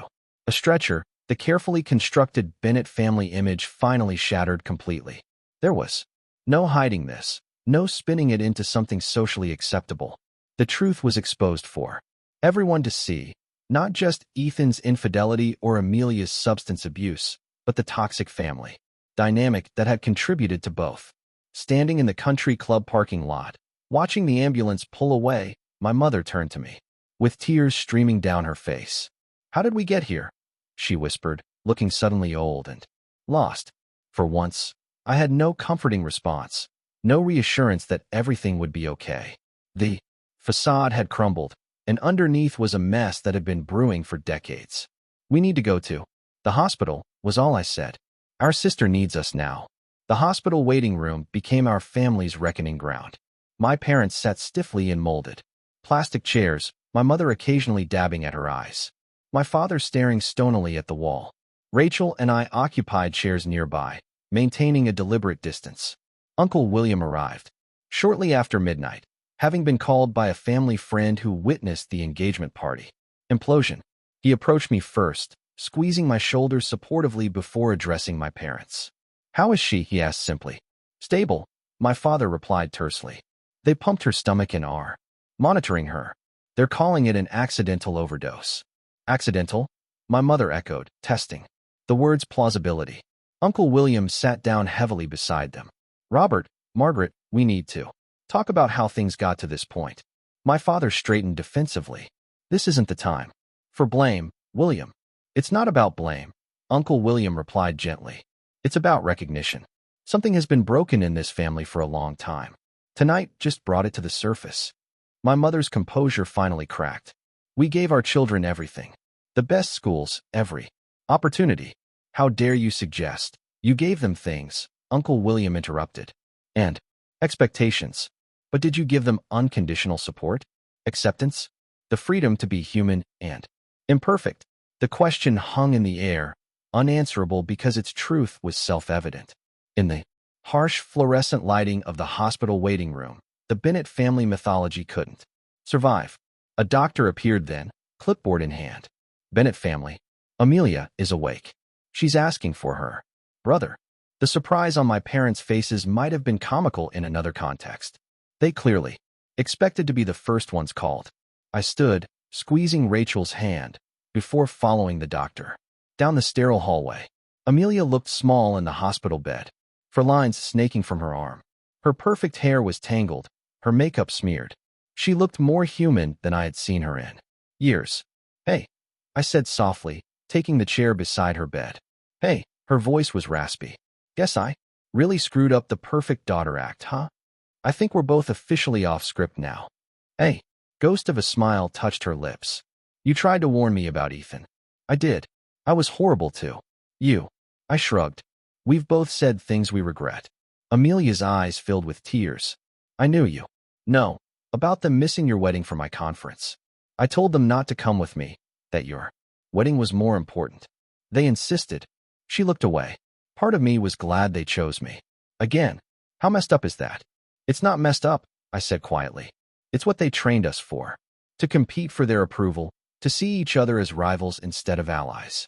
a stretcher, the carefully constructed Bennett family image finally shattered completely. There was no hiding this, no spinning it into something socially acceptable. The truth was exposed for everyone to see, not just Ethan's infidelity or Amelia's substance abuse, but the toxic family dynamic that had contributed to both. Standing in the country club parking lot, watching the ambulance pull away, my mother turned to me, with tears streaming down her face. "How did we get here?" she whispered, looking suddenly old and lost. For once, I had no comforting response, no reassurance that everything would be okay. The facade had crumbled, and underneath was a mess that had been brewing for decades. "We need to go to the hospital," was all I said. "Our sister needs us now." The hospital waiting room became our family's reckoning ground. My parents sat stiffly in molded plastic chairs, my mother occasionally dabbing at her eyes, my father staring stonily at the wall. Rachel and I occupied chairs nearby, maintaining a deliberate distance. Uncle William arrived shortly after midnight, having been called by a family friend who witnessed the engagement party implosion. He approached me first, squeezing my shoulders supportively before addressing my parents. "How is she?" he asked simply. "Stable," my father replied tersely. "They pumped her stomach and are monitoring her. They're calling it an accidental overdose." "Accidental?" my mother echoed, testing the word's plausibility. Uncle William sat down heavily beside them. "Robert, Margaret, we need to talk about how things got to this point." My father straightened defensively. "This isn't the time for blame, William." "It's not about blame," Uncle William replied gently. "It's about recognition. Something has been broken in this family for a long time. Tonight just brought it to the surface." My mother's composure finally cracked. "We gave our children everything. The best schools, every opportunity. How dare you suggest you gave them things?" Uncle William interrupted. "And expectations. But did you give them unconditional support? Acceptance? The freedom to be human and imperfect?" The question hung in the air, unanswerable because its truth was self-evident. In the harsh fluorescent lighting of the hospital waiting room, the Bennett family mythology couldn't survive. A doctor appeared then, clipboard in hand. "Bennett family. Amelia is awake. She's asking for her brother." The surprise on my parents' faces might have been comical in another context. They clearly expected to be the first ones called. I stood, squeezing Rachel's hand, before following the doctor down the sterile hallway. Amelia looked small in the hospital bed, fur lines snaking from her arm. Her perfect hair was tangled, her makeup smeared. She looked more human than I had seen her in years. "Hey," I said softly, taking the chair beside her bed. "Hey," her voice was raspy. "Guess I really screwed up the perfect daughter act, huh? I think we're both officially off script now." "Hey." Ghost of a smile touched her lips. "You tried to warn me about Ethan." "I did. I was horrible too." "You." I shrugged. "We've both said things we regret." Amelia's eyes filled with tears. "I knew you. No, about them missing your wedding for my conference. I told them not to come with me, that your wedding was more important. They insisted." She looked away. Part of me was glad they chose me. Again, how messed up is that? "It's not messed up," I said quietly. "It's what they trained us for. To compete for their approval, to see each other as rivals instead of allies."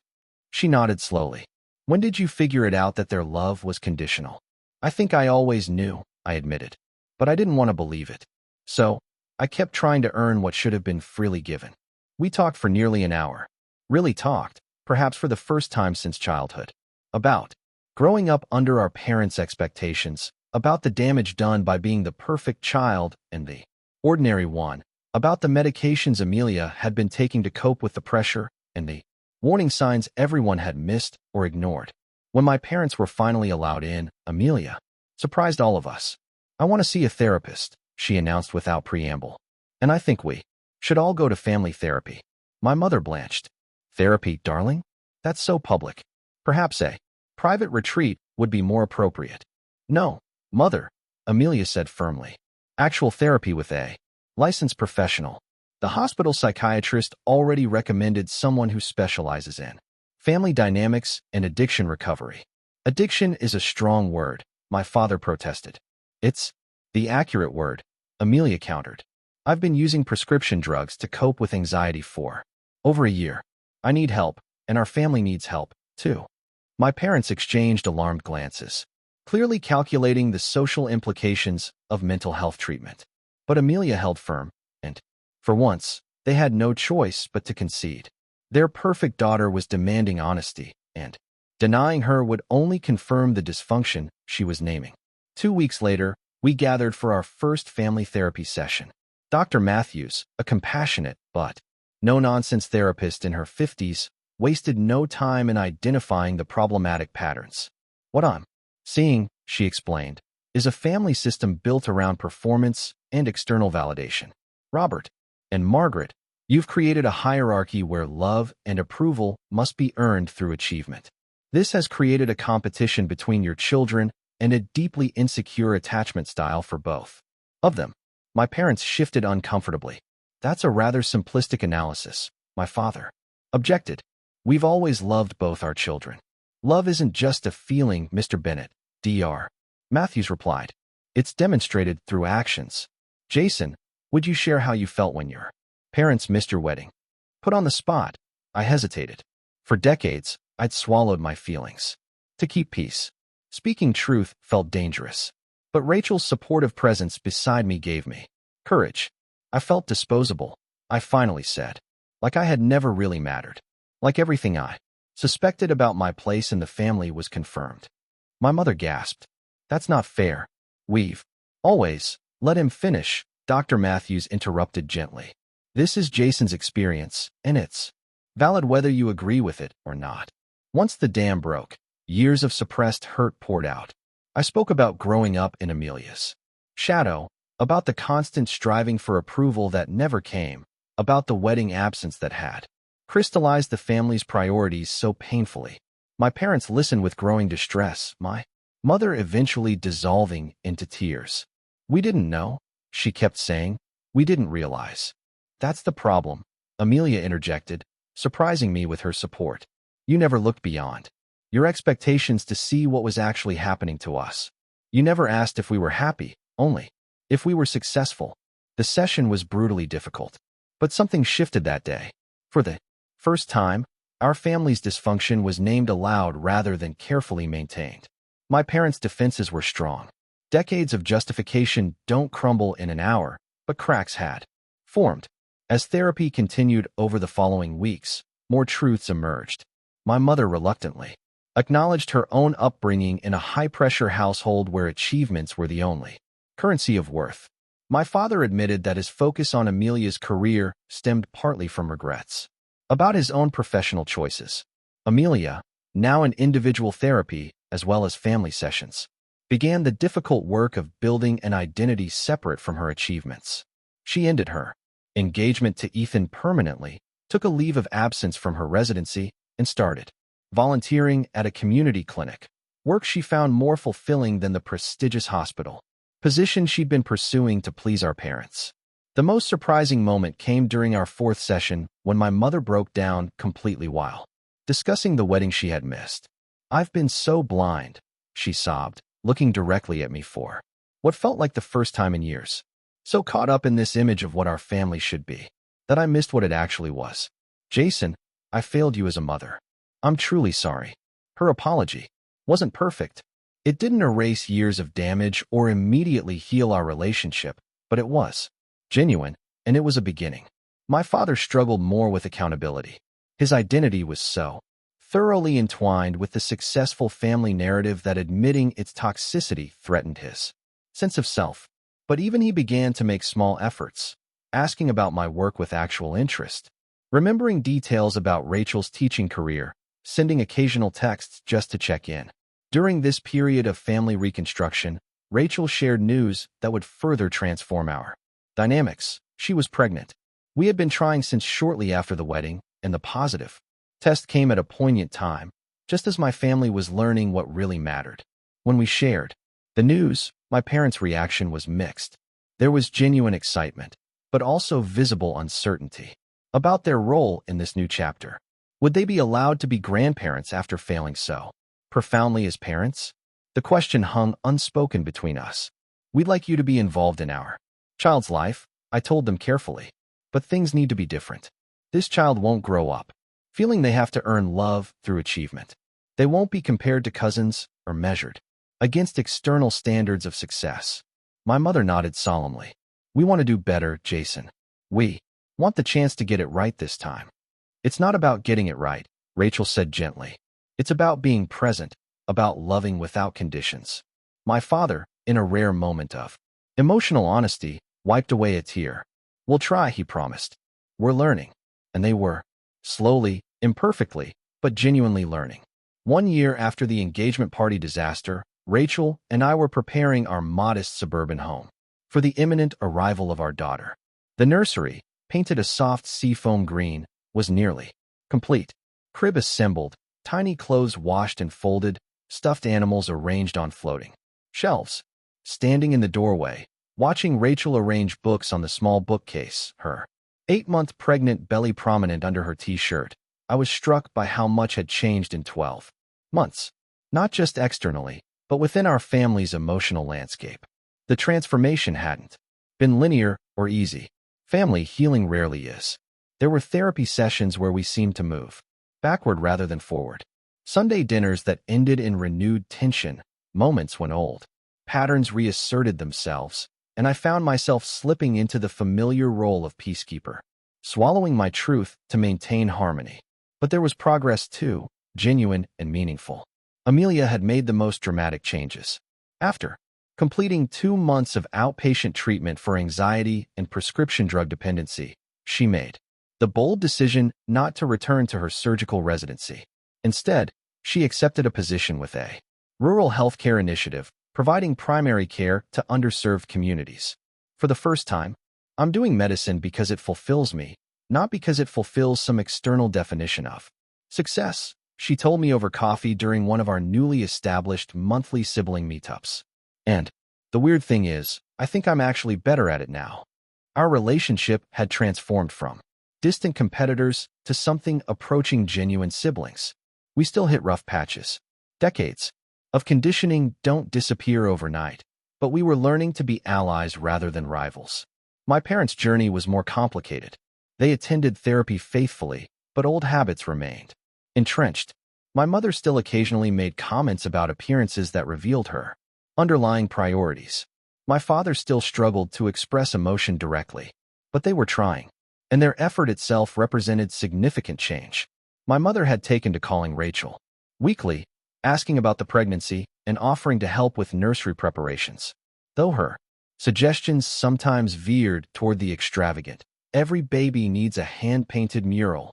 She nodded slowly. "When did you figure it out that their love was conditional?" "I think I always knew," I admitted, "but I didn't want to believe it. So, I kept trying to earn what should have been freely given." We talked for nearly an hour. Really talked, perhaps for the first time since childhood. About growing up under our parents' expectations, about the damage done by being the perfect child and the ordinary one, about the medications Amelia had been taking to cope with the pressure, and the warning signs everyone had missed or ignored. When my parents were finally allowed in, Amelia surprised all of us. "I want to see a therapist," she announced without preamble. "And I think we should all go to family therapy." My mother blanched. "Therapy, darling? That's so public. Perhaps a private retreat would be more appropriate." "No, Mother," Amelia said firmly. "Actual therapy with a licensed professional. The hospital psychiatrist already recommended someone who specializes in family dynamics and addiction recovery." Addiction is a strong word, my father protested. It's the accurate word, Amelia countered. I've been using prescription drugs to cope with anxiety for over a year. I need help, and our family needs help, too. My parents exchanged alarmed glances, clearly calculating the social implications of mental health treatment. But Amelia held firm, and, for once, they had no choice but to concede. Their perfect daughter was demanding honesty, and denying her would only confirm the dysfunction she was naming. 2 weeks later, we gathered for our first family therapy session. Dr. Matthews, a compassionate but no-nonsense therapist in her 50s, wasted no time in identifying the problematic patterns. What I'm seeing, she explained, is a family system built around performance and external validation. Robert and Margaret, you've created a hierarchy where love and approval must be earned through achievement. This has created a competition between your children and a deeply insecure attachment style for both of them. My parents shifted uncomfortably. That's a rather simplistic analysis, my father objected. We've always loved both our children. Love isn't just a feeling, Mr. Bennett, Dr. Matthews replied. It's demonstrated through actions. Jason, would you share how you felt when your parents missed your wedding? Put on the spot, I hesitated. For decades, I'd swallowed my feelings to keep peace. Speaking truth felt dangerous. But Rachel's supportive presence beside me gave me courage. I felt disposable, I finally said. Like I had never really mattered. Like everything I suspected about my place in the family was confirmed. My mother gasped. That's not fair. We've always let him finish, Dr. Matthews interrupted gently. This is Jason's experience, and it's valid whether you agree with it or not. Once the dam broke, years of suppressed hurt poured out. I spoke about growing up in Amelia's shadow, about the constant striving for approval that never came, about the wedding absence that had crystallized the family's priorities so painfully. My parents listened with growing distress, my mother eventually dissolving into tears. We didn't know, she kept saying. We didn't realize. That's the problem, Amelia interjected, surprising me with her support. You never looked beyond your expectations to see what was actually happening to us. You never asked if we were happy, only if we were successful. The session was brutally difficult. But something shifted that day. For the first time, our family's dysfunction was named aloud rather than carefully maintained. My parents' defenses were strong. Decades of justification don't crumble in an hour, but cracks had formed. As therapy continued over the following weeks, more truths emerged. My mother reluctantly acknowledged her own upbringing in a high-pressure household where achievements were the only currency of worth. My father admitted that his focus on Amelia's career stemmed partly from regrets about his own professional choices. Amelia, now in individual therapy as well as family sessions, began the difficult work of building an identity separate from her achievements. She ended her engagement to Ethan permanently, took a leave of absence from her residency, and started volunteering at a community clinic, work she found more fulfilling than the prestigious hospital position she'd been pursuing to please our parents. The most surprising moment came during our fourth session when my mother broke down completely while discussing the wedding she had missed. I've been so blind, she sobbed, looking directly at me for what felt like the first time in years. So caught up in this image of what our family should be, that I missed what it actually was. Jason, I failed you as a mother. I'm truly sorry. Her apology wasn't perfect. It didn't erase years of damage or immediately heal our relationship, but it was genuine, and it was a beginning. My father struggled more with accountability. His identity was so thoroughly entwined with the successful family narrative that admitting its toxicity threatened his sense of self. But even he began to make small efforts, asking about my work with actual interest, remembering details about Rachel's teaching career, sending occasional texts just to check in. During this period of family reconstruction, Rachel shared news that would further transform our dynamics. She was pregnant. We had been trying since shortly after the wedding, and the positive test came at a poignant time, just as my family was learning what really mattered. When we shared the news, my parents' reaction was mixed. There was genuine excitement, but also visible uncertainty about their role in this new chapter. Would they be allowed to be grandparents after failing so profoundly as parents? The question hung unspoken between us. We'd like you to be involved in our child's life, I told them carefully. But things need to be different. This child won't grow up feeling they have to earn love through achievement. They won't be compared to cousins or measured against external standards of success. My mother nodded solemnly. We want to do better, Jason. We want the chance to get it right this time. It's not about getting it right, Rachel said gently. It's about being present, about loving without conditions. My father, in a rare moment of emotional honesty, wiped away a tear. We'll try, he promised. We're learning. And they were. Slowly, imperfectly, but genuinely learning. 1 year after the engagement party disaster, Rachel and I were preparing our modest suburban home for the imminent arrival of our daughter. The nursery, painted a soft seafoam green, was nearly complete. Crib assembled, tiny clothes washed and folded, stuffed animals arranged on floating shelves. Standing in the doorway, watching Rachel arrange books on the small bookcase, her 8-month pregnant belly prominent under her t-shirt, I was struck by how much had changed in 12 months. Not just externally, but within our family's emotional landscape. The transformation hadn't been linear or easy. Family healing rarely is. There were therapy sessions where we seemed to move backward rather than forward. Sunday dinners that ended in renewed tension, moments when old patterns reasserted themselves, and I found myself slipping into the familiar role of peacekeeper, swallowing my truth to maintain harmony. But there was progress too, genuine and meaningful. Amelia had made the most dramatic changes. After completing 2 months of outpatient treatment for anxiety and prescription drug dependency, she made the bold decision not to return to her surgical residency. Instead, she accepted a position with a rural healthcare initiative, providing primary care to underserved communities. For the first time, I'm doing medicine because it fulfills me, not because it fulfills some external definition of success, she told me over coffee during one of our newly established monthly sibling meetups. And the weird thing is, I think I'm actually better at it now. Our relationship had transformed from distant competitors to something approaching genuine siblings. We still hit rough patches. Decades of conditioning don't disappear overnight, but we were learning to be allies rather than rivals. My parents' journey was more complicated. They attended therapy faithfully, but old habits remained entrenched. My mother still occasionally made comments about appearances that revealed her underlying priorities. My father still struggled to express emotion directly, but they were trying, and their effort itself represented significant change. My mother had taken to calling Rachel weekly, asking about the pregnancy and offering to help with nursery preparations. Though her suggestions sometimes veered toward the extravagant, every baby needs a hand-painted mural,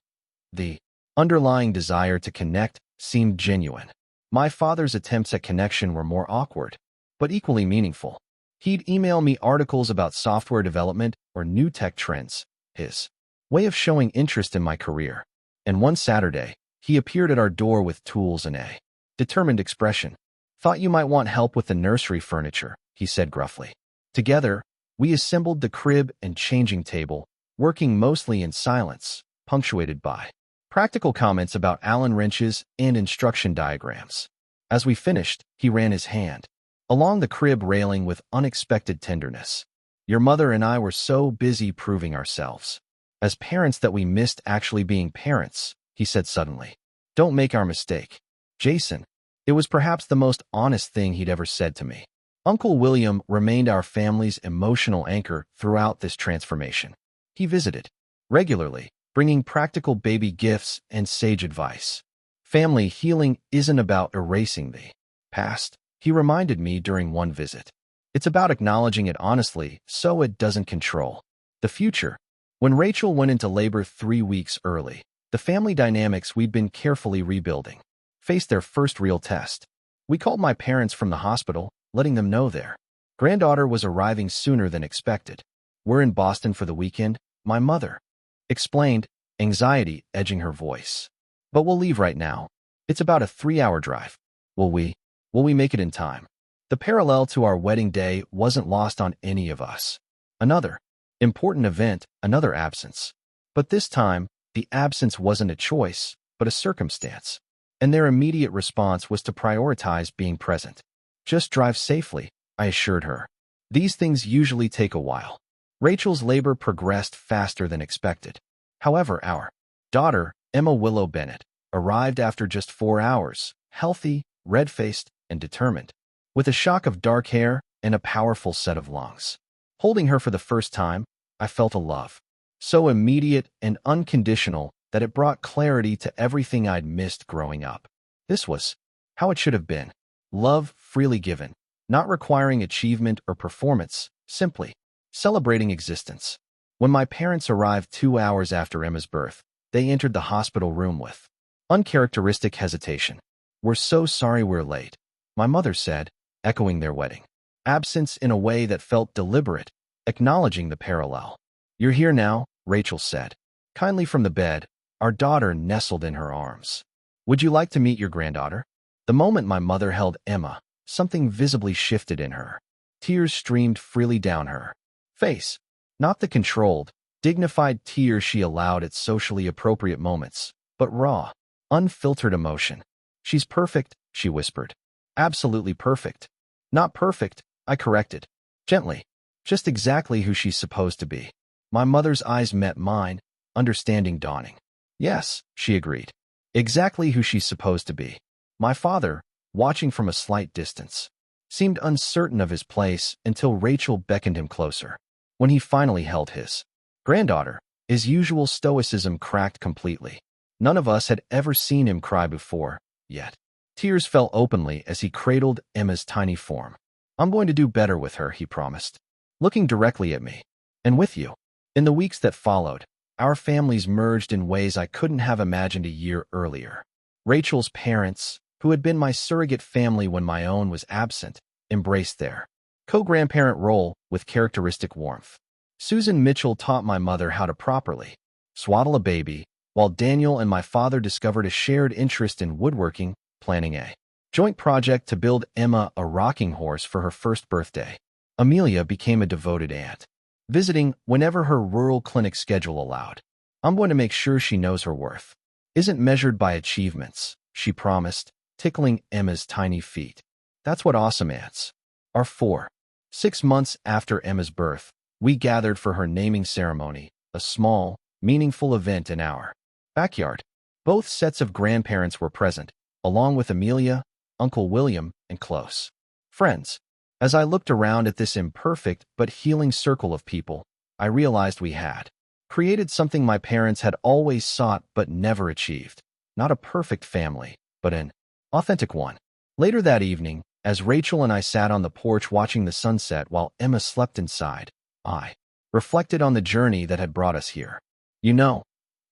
the underlying desire to connect seemed genuine. My father's attempts at connection were more awkward, but equally meaningful. He'd email me articles about software development or new tech trends, his way of showing interest in my career. And one Saturday, he appeared at our door with tools and a determined expression. Thought you might want help with the nursery furniture, he said gruffly. Together, we assembled the crib and changing table, working mostly in silence, punctuated by practical comments about Allen wrenches and instruction diagrams. As we finished, he ran his hand along the crib railing with unexpected tenderness. Your mother and I were so busy proving ourselves as parents that we missed actually being parents, he said suddenly. Don't make our mistake, Jason. It was perhaps the most honest thing he'd ever said to me. Uncle William remained our family's emotional anchor throughout this transformation. He visited regularly, bringing practical baby gifts and sage advice. Family healing isn't about erasing the past, he reminded me during one visit. It's about acknowledging it honestly so it doesn't control the future. When Rachel went into labor 3 weeks early, the family dynamics we'd been carefully rebuilding faced their first real test. We called my parents from the hospital, letting them know their granddaughter was arriving sooner than expected. We're in Boston for the weekend, my mother explained, anxiety edging her voice. But we'll leave right now. It's about a 3-hour drive. Will we make it in time? The parallel to our wedding day wasn't lost on any of us. Another important event, another absence. But this time, the absence wasn't a choice, but a circumstance. and their immediate response was to prioritize being present. Just drive safely, I assured her. These things usually take a while. Rachel's labor progressed faster than expected. However, our daughter, Emma Willow Bennett, arrived after just 4 hours, healthy, red-faced, and determined, with a shock of dark hair and a powerful set of lungs. Holding her for the first time, I felt a love, so immediate and unconditional that it brought clarity to everything I'd missed growing up. This was how it should have been. Love freely given, not requiring achievement or performance, simply celebrating existence. When my parents arrived 2 hours after Emma's birth, they entered the hospital room with uncharacteristic hesitation. "We're so sorry we're late," my mother said, echoing their wedding absence in a way that felt deliberate, acknowledging the parallel. "You're here now," Rachel said, kindly from the bed, our daughter nestled in her arms. "Would you like to meet your granddaughter?" The moment my mother held Emma, something visibly shifted in her. Tears streamed freely down her face, not the controlled, dignified tears she allowed at socially appropriate moments, but raw, unfiltered emotion. "She's perfect," she whispered. "Absolutely perfect." "Not perfect," I corrected, gently. "Just exactly who she's supposed to be." My mother's eyes met mine, understanding dawning. "Yes," she agreed. "Exactly who she's supposed to be." My father, watching from a slight distance, seemed uncertain of his place until Rachel beckoned him closer. When he finally held his granddaughter, his usual stoicism cracked completely. None of us had ever seen him cry before, yet. Tears fell openly as he cradled Emma's tiny form. "I'm going to do better with her," he promised, looking directly at me. "And with you." In the weeks that followed, our families merged in ways I couldn't have imagined a year earlier. Rachel's parents, who had been my surrogate family when my own was absent, embraced their co-grandparent role with characteristic warmth. Susan Mitchell taught my mother how to properly swaddle a baby, while Daniel and my father discovered a shared interest in woodworking, planning a joint project to build Emma a rocking horse for her first birthday. Amelia became a devoted aunt, visiting whenever her rural clinic schedule allowed. "I'm going to make sure she knows her worth isn't measured by achievements," she promised, tickling Emma's tiny feet. "That's what awesome aunts are for." 6 months after Emma's birth, we gathered for her naming ceremony, a small, meaningful event in our backyard. Both sets of grandparents were present, along with Amelia, Uncle William, and close friends. As I looked around at this imperfect but healing circle of people, I realized we had created something my parents had always sought but never achieved. Not a perfect family, but an authentic one. Later that evening, as Rachel and I sat on the porch watching the sunset while Emma slept inside, I reflected on the journey that had brought us here. "You know,"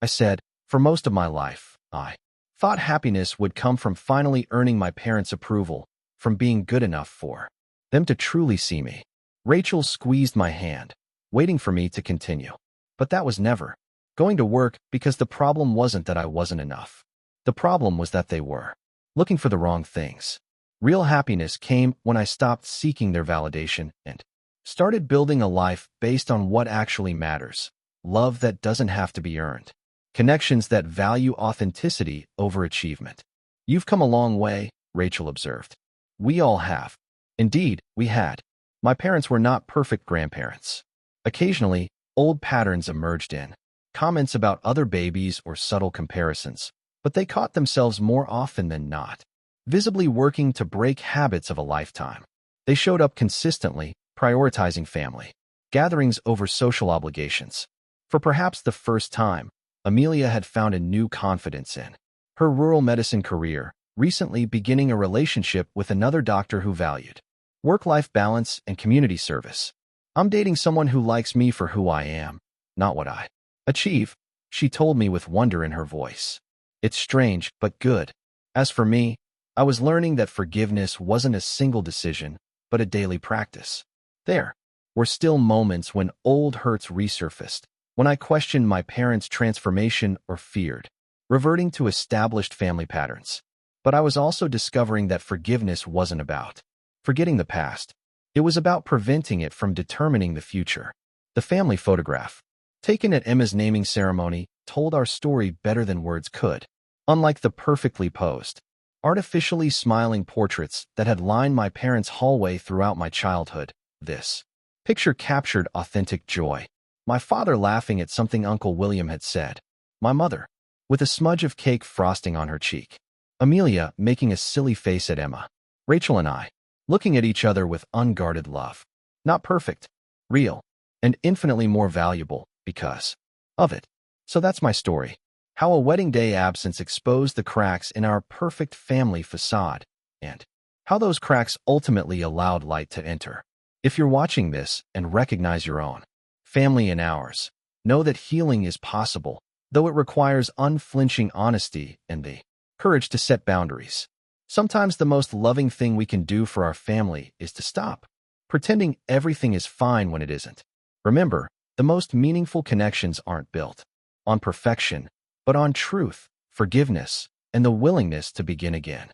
I said, "for most of my life, I thought happiness would come from finally earning my parents' approval, from being good enough for them to truly see me." Rachel squeezed my hand, waiting for me to continue. But that was never going to work, because the problem wasn't that I wasn't enough. The problem was that they were looking for the wrong things. Real happiness came when I stopped seeking their validation and started building a life based on what actually matters. Love that doesn't have to be earned. Connections that value authenticity over achievement. "You've come a long way," Rachel observed. "We all have." Indeed, we had. My parents were not perfect grandparents. Occasionally, old patterns emerged in comments about other babies or subtle comparisons, but they caught themselves more often than not, visibly working to break habits of a lifetime. They showed up consistently, prioritizing family gatherings over social obligations. For perhaps the first time, Amelia had found a new confidence in her rural medicine career, recently beginning a relationship with another doctor who valued work-life balance and community service. "I'm dating someone who likes me for who I am, not what I achieve," she told me with wonder in her voice. "It's strange, but good." As for me, I was learning that forgiveness wasn't a single decision, but a daily practice. There were still moments when old hurts resurfaced, when I questioned my parents' transformation or feared reverting to established family patterns. But I was also discovering that forgiveness wasn't about forgetting the past. It was about preventing it from determining the future. The family photograph, taken at Emma's naming ceremony, told our story better than words could. Unlike the perfectly posed, artificially smiling portraits that had lined my parents' hallway throughout my childhood, this picture captured authentic joy. My father laughing at something Uncle William had said. My mother, with a smudge of cake frosting on her cheek. Amelia making a silly face at Emma. Rachel and I, looking at each other with unguarded love. Not perfect, real, and infinitely more valuable because of it. So that's my story. How a wedding day absence exposed the cracks in our perfect family facade, and how those cracks ultimately allowed light to enter. If you're watching this and recognize your own family and ours, know that healing is possible, though it requires unflinching honesty and the courage to set boundaries. Sometimes the most loving thing we can do for our family is to stop pretending everything is fine when it isn't. Remember, the most meaningful connections aren't built on perfection, but on truth, forgiveness, and the willingness to begin again.